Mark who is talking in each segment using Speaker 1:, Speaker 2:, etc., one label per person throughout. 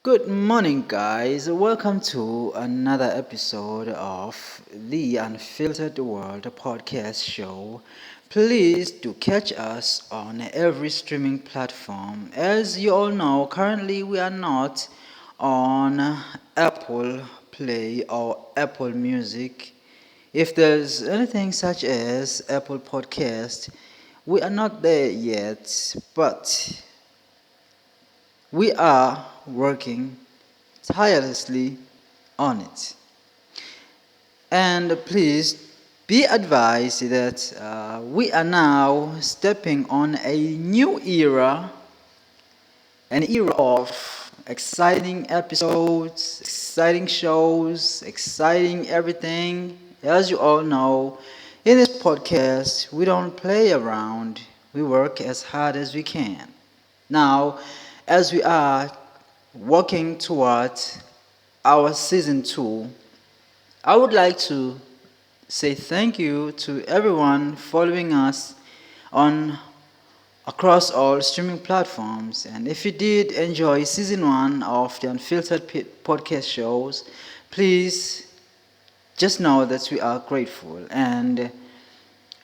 Speaker 1: Good morning, guys. Welcome to another episode of the Unfiltered World Podcast show. Please do catch us on every streaming platform. As you all know, currently we are not on Apple Play or Apple Music. If there's anything such as Apple Podcast, we are not there yet, but we are working tirelessly on it. And please be advised that we are now stepping on a new era, an era of exciting episodes, exciting shows, exciting everything. As you all know, in this podcast, we don't play around, we work as hard as we can. Now, as we are working towards our season 2, I would like to say thank you to everyone following us on across all streaming platforms. And if you did enjoy season 1 of the Unfiltered podcast shows, please just know that we are grateful. And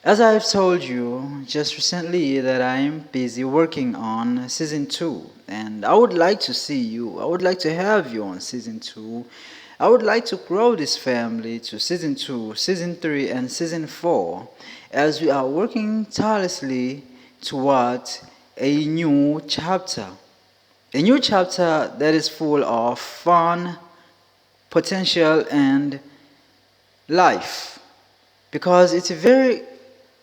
Speaker 1: as I've told you just recently that I'm busy working on season 2, and I would like to see you. I would like to have you on season 2. I would like to grow this family to season 2, season 3, and season 4 as we are working tirelessly toward a new chapter. A new chapter that is full of fun, potential, and life. Because it's a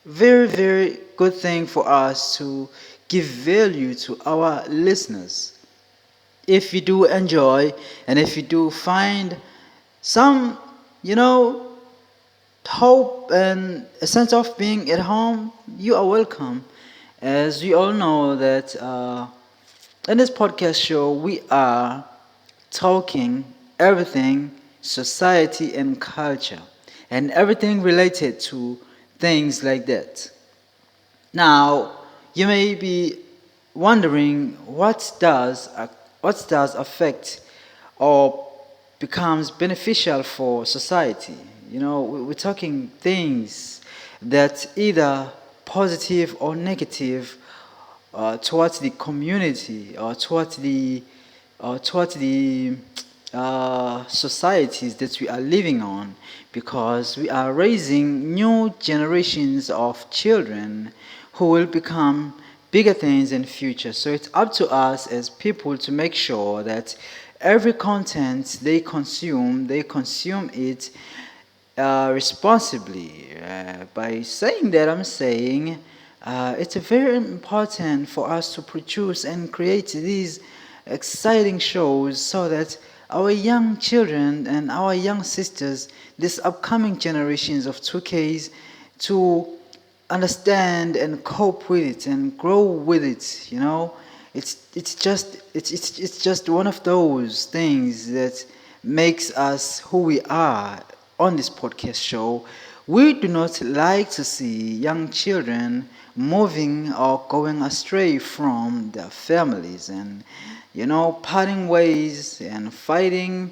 Speaker 1: very good thing for us to give value to our listeners. If you do enjoy and if you do find some, hope and a sense of being at home, you are welcome. As we all know that in this podcast show, we are talking everything society and culture and everything related to things like that. Now, you may be wondering what does affect or becomes beneficial for society. We're talking things that either positive or negative towards the community or towards the societies that we are living on, because we are raising new generations of children who will become bigger things in future. So it's up to us as people to make sure that every content they consume it responsibly. By saying that, I'm saying it's very important for us to produce and create these exciting shows so that our young children and our young sisters, these upcoming generations of 2Ks, to understand and cope with it and grow with it. It's just one of those things that makes us who we are on this podcast show. We do not like to see young children moving or going astray from their families and parting ways and fighting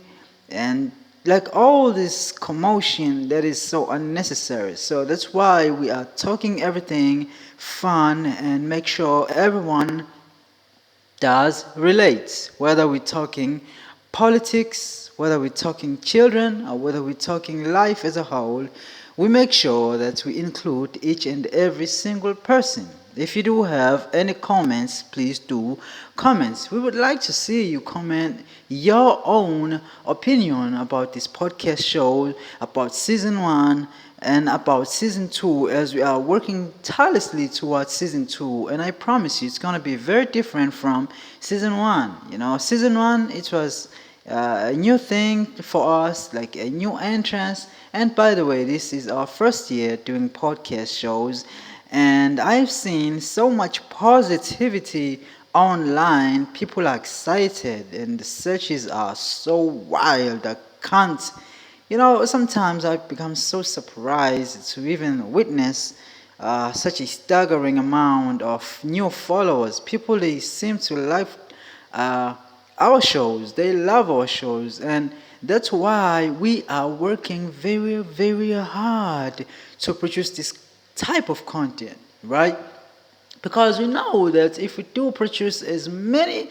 Speaker 1: and like all this commotion that is so unnecessary. So that's why we are talking everything fun and make sure everyone does relate, whether we're talking politics, whether we're talking children, or whether we're talking life as a whole. We make sure that we include each and every single person. If you do have any comments, please do comments. We would like to see you comment your own opinion about this podcast show, about season 1 and about season 2, as we are working tirelessly towards season 2. And I promise you it's going to be very different from season 1. Season 1, it was a new thing for us, like a new entrance. And by the way, this is our first year doing podcast shows, and I've seen so much positivity online. People are excited, and the searches are so wild. I can't, sometimes I've become so surprised to even witness such a staggering amount of new followers. People, they seem to like uh, our shows. They love our shows, and that's why we are working very, very hard to produce this type of content, right? Because we know that if we do produce as many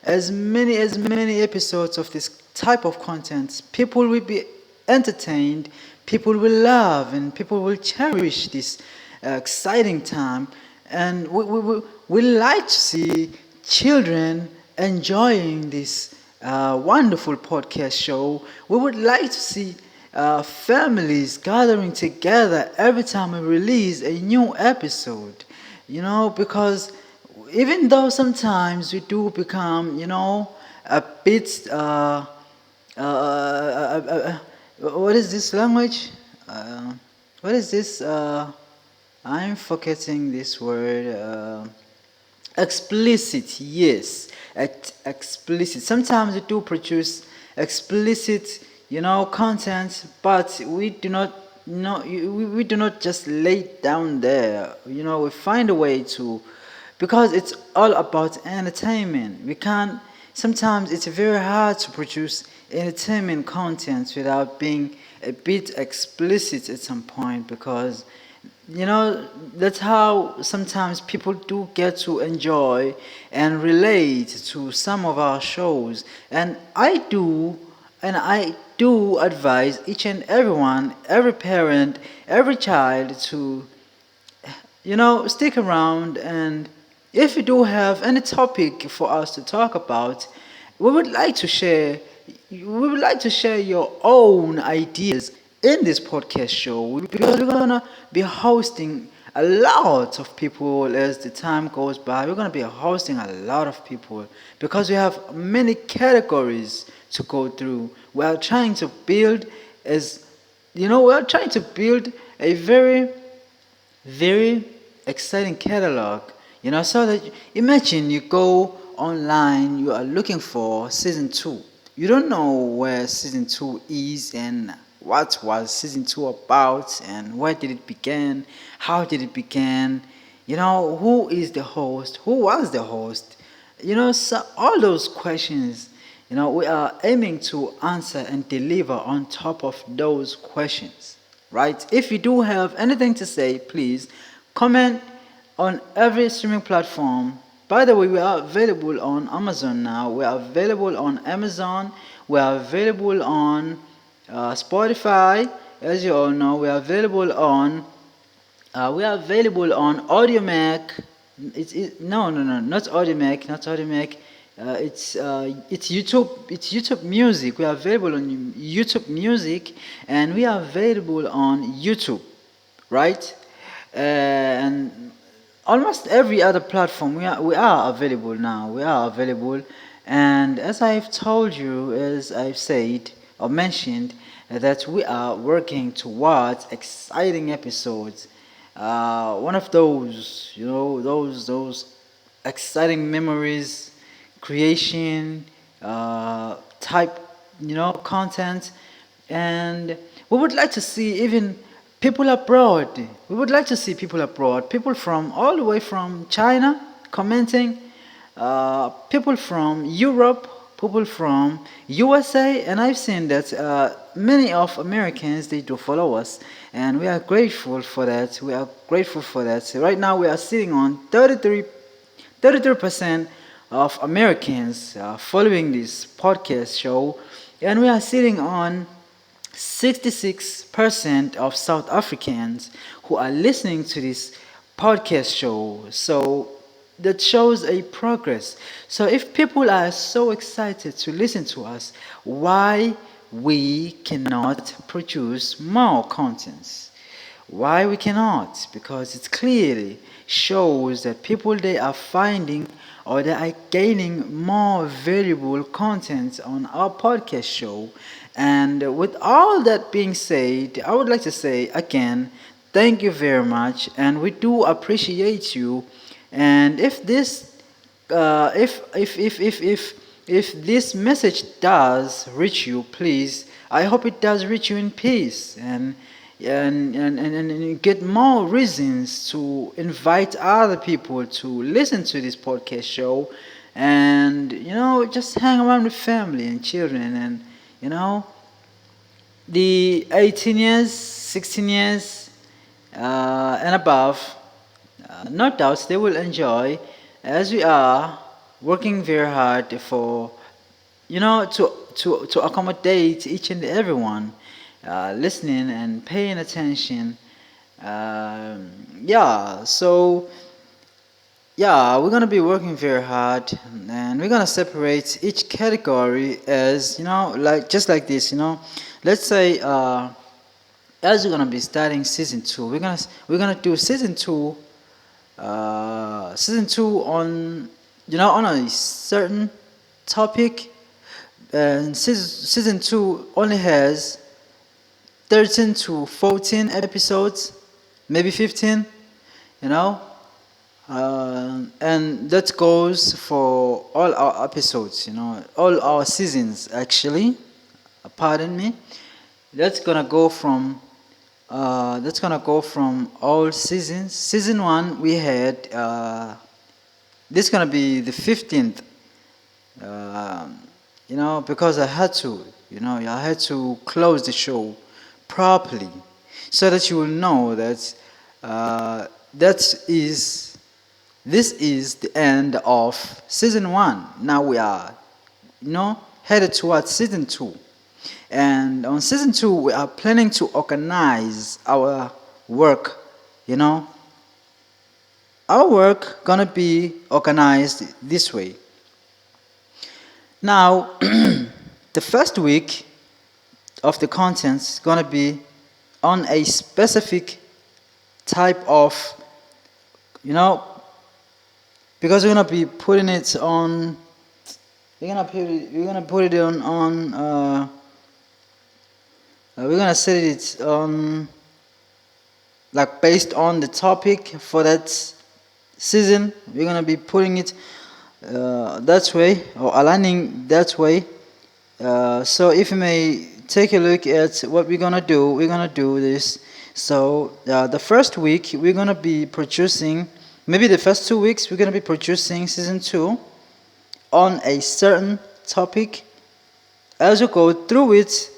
Speaker 1: episodes of this type of content, people will be entertained, people will love, and people will cherish this exciting time. And we like to see children enjoying this wonderful podcast show. We would like to see families gathering together every time we release a new episode. Because even though sometimes we do become, a bit, what is this language? What is this? I'm forgetting this word. Explicit, yes, explicit. Sometimes we do produce explicit, content, but we do not, we do not just lay it down there. We find a way to, because it's all about entertainment. We can't. Sometimes it's very hard to produce entertainment content without being a bit explicit at some point, because that's how sometimes people do get to enjoy and relate to some of our shows. And I do advise each and everyone, every parent, every child to stick around. And if you do have any topic for us to talk about, we would like to share your own ideas in this podcast show, because we're gonna be hosting a lot of people as the time goes by. We're gonna be hosting a lot of people because we have many categories to go through. We are trying to build a very, very exciting catalog. So that imagine you go online, you are looking for season 2. You don't know where season 2 is, and what was season 2 about, and where did it begin, how did it begin, who is the host, who was the host, so all those questions, we are aiming to answer and deliver on top of those questions, right? If you do have anything to say, please comment on every streaming platform. By the way, we are available on Amazon now. We are available on Amazon. We are available on Spotify. As you all know, we are available on AudioMac. No, not AudioMac, not AudioMac. It's YouTube. It's YouTube Music. We are available on YouTube Music, and we are available on YouTube, right? And almost every other platform we are available now. We are available, and as I've told you, as I've said or mentioned, that we are working towards exciting episodes. One of those, those exciting memories, creation, type, content, and we would like to see even people abroad. We would like to see people abroad, people from all the way from China commenting, people from Europe, people from USA, and I've seen that many of Americans, they do follow us, and we are grateful for that. We are grateful for that. So right now we are sitting on 33% of Americans following this podcast show, and we are sitting on 66% of South Africans who are listening to this podcast show. So that shows a progress. So if people are so excited to listen to us, why we cannot produce more contents? Why we cannot? Because it clearly shows that people, they are finding or they are gaining more valuable content on our podcast show. And with all that being said, I would like to say again, thank you very much, and we do appreciate you. And if this message does reach you, please, I hope it does reach you in peace, and you get more reasons to invite other people to listen to this podcast show. and just hang around with family and children, and you know the 18 years, 16 years, and above. No doubt they will enjoy, as we are working very hard for to accommodate each and everyone listening and paying attention. Yeah, so yeah, we're gonna be working very hard, and we're gonna separate each category as like just like this. Let's say as we're gonna be starting season two, we're gonna do season two on on a certain topic, and season two only has 13 to 14 episodes, maybe 15, you know, and that goes for all our episodes, all our seasons actually. Pardon me. That's gonna go from all seasons. Season one we had this is gonna be the 15th. Because I had to close the show properly, so that you will know that that is this is the end of season one. Now we are, headed towards season two. And on season two, we are planning to organize our work. Our work gonna be organized this way. Now, the first week of the contents gonna be on a specific type of, because we're gonna be putting it on. We're gonna set it on, like, based on the topic for that season. We're gonna be putting it that way, or aligning that way. So if you may take a look at what we're gonna do this. So the first week we're gonna be producing, maybe the first 2 weeks we're gonna be producing season two on a certain topic. As we go through it,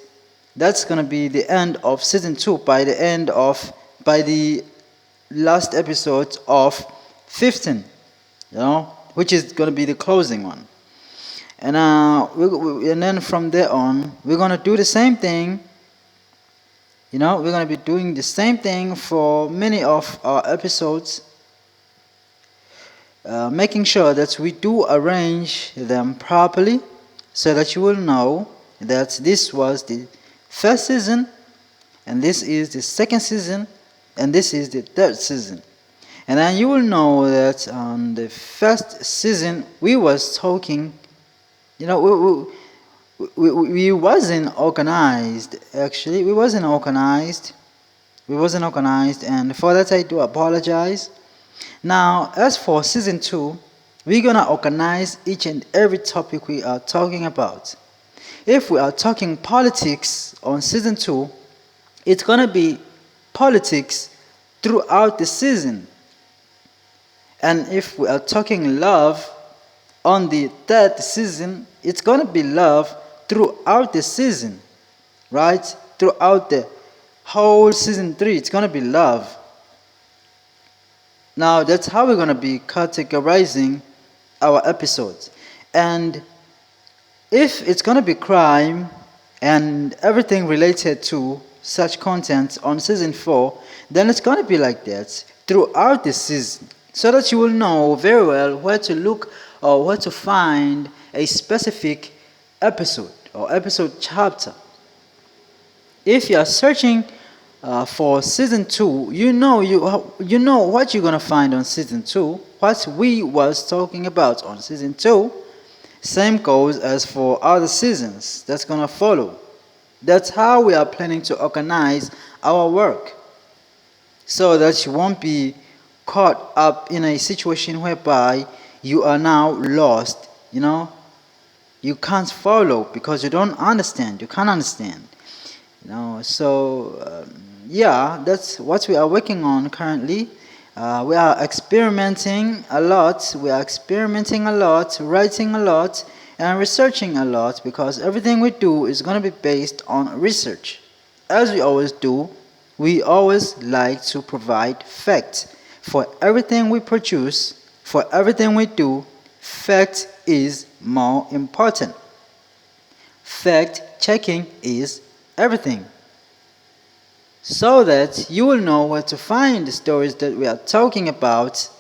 Speaker 1: that's gonna be the end of season two. By the last episode of 15, which is gonna be the closing one. And and then from there on, we're gonna do the same thing. We're gonna be doing the same thing for many of our episodes, making sure that we do arrange them properly, so that you will know that this was the first season, and this is the second season, and this is the third season. And then you will know that on the first season we was talking, we wasn't organized. Actually, we wasn't organized, and for that I do apologize. Now, as for season two, we're gonna organize each and every topic we are talking about. If we are talking politics on season two, it's gonna be politics throughout the season. And if we are talking love on the third season, it's gonna be love throughout the season, right? Throughout the whole season three, it's gonna be love. Now, that's how we're gonna be categorizing our episodes. And if it's gonna be crime and everything related to such content on season four, then it's gonna be like that throughout the season, so that you will know very well where to look or where to find a specific episode or episode chapter. If you are searching for season two, you know what you're gonna find on season two, what we was talking about on season two. Same goes as for other seasons that's gonna follow. That's how we are planning to organize our work, so that you won't be caught up in a situation whereby you are now lost. You can't follow because you don't understand. You can't understand. So yeah, that's what we are working on currently. We are experimenting a lot. We are experimenting a lot, writing a lot, and researching a lot because everything we do is going to be based on research. As we always do, we always like to provide facts. For everything we produce, for everything we do, fact is more important. Fact checking is everything. So that you will know where to find the stories that we are talking about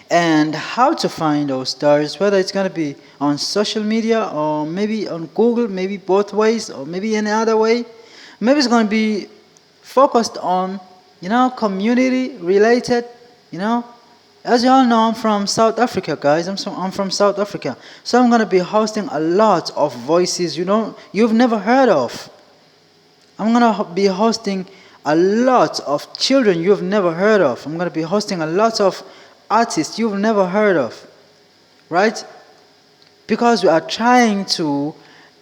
Speaker 1: and how to find those stories, whether it's going to be on social media or maybe on Google, maybe both ways or maybe any other way. Maybe it's going to be focused on, community related, you know. As you all know, I'm from South Africa, guys. I'm from South Africa. So I'm going to be hosting a lot of voices, you've never heard of. I'm going to be hosting a lot of children you've never heard of. I'm going to be hosting a lot of artists you've never heard of. Right? Because we are trying to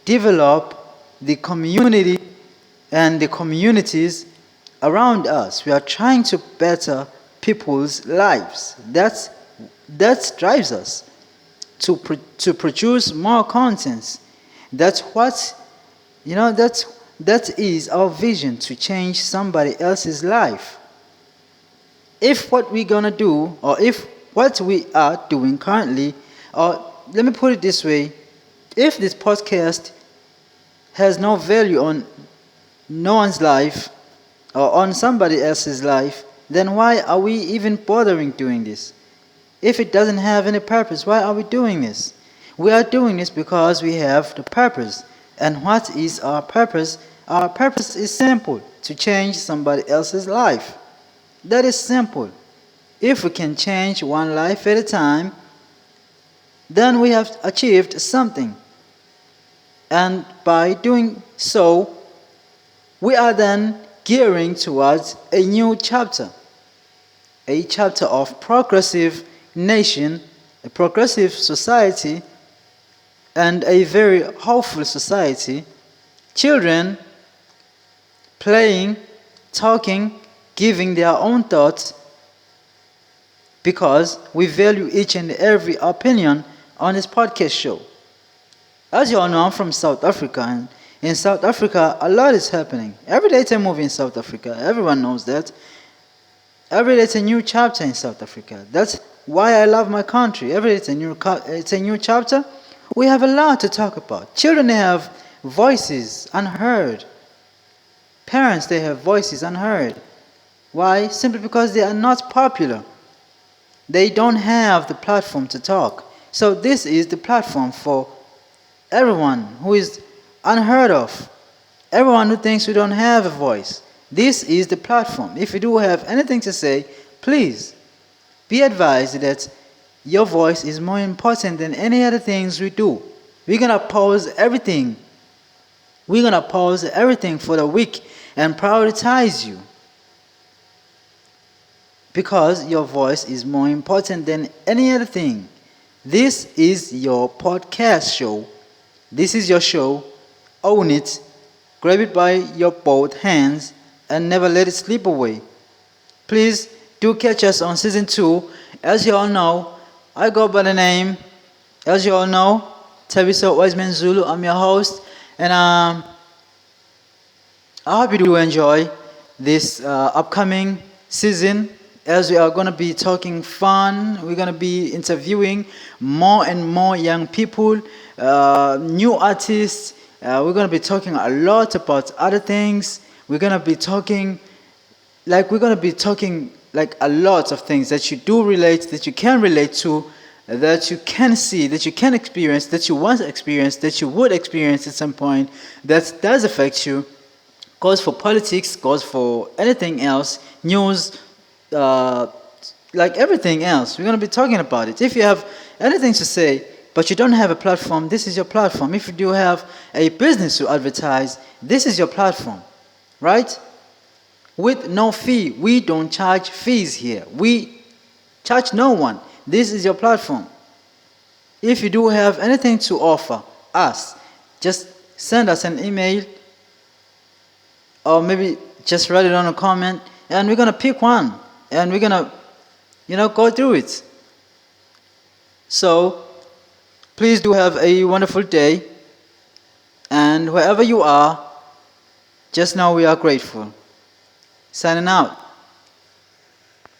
Speaker 1: develop the community and the communities around us. We are trying to better people's lives. That drives us to produce more contents. That's what that is our vision, to change somebody else's life. If what we're gonna do, or if what we are doing currently, or let me put it this way, if this podcast has no value on no one's life or on somebody else's life, then why are we even bothering doing this? If it doesn't have any purpose, why are we doing this? We are doing this because we have the purpose. And what is our purpose? Our purpose is simple: to change somebody else's life. That is simple. If we can change one life at a time, then we have achieved something. And by doing so, we are then gearing towards a new chapter. A chapter of progressive nation, a progressive society, and a very hopeful society. Children playing, talking, giving their own thoughts, because we value each and every opinion on this podcast show. As you all know, I'm from South Africa, and in South Africa, a lot is happening. Every day it's a movie in South Africa. Everyone knows that. Every day it's a new chapter in South Africa. That's why I love my country. Every day it's a new chapter. We have a lot to talk about. Children, they have voices unheard. Parents, they have voices unheard. Why? Simply because they are not popular. They don't have the platform to talk. So this is the platform for everyone who is unheard of. Everyone who thinks we don't have a voice. This is the platform. If you do have anything to say, please be advised that your voice is more important than any other things we do. We're going to pause everything. We're going to pause everything for the week and prioritize you. Because your voice is more important than any other thing. This is your podcast show. This is your show. Own it. Grab it by your both hands and never let it slip away. Please do catch us on season 2. As you all know, I go by the name, as you all know, Tabiso Wiseman Zulu. I'm your host, and I hope you do enjoy this upcoming season, as we are going to be talking fun. We're going to be interviewing more and more young people, new artists. We're going to be talking a lot about other things. We're going to be talking like a lot of things that you do relate, that you can relate to, that you can see, that you can experience, that you want to experience, that you would experience at some point, that does affect you. Goes for politics, goes for anything else, news, like everything else. We're going to be talking about it. If you have anything to say, but you don't have a platform, this is your platform. If you do have a business to advertise, this is your platform, right? With no fee. We don't charge fees here. We charge no one. This is your platform. If you do have anything to offer us, just send us an email, or maybe just write it on a comment, and we're going to pick one, and we're going to go through it. So, please do have a wonderful day. And wherever you are, just know we are grateful. Signing out.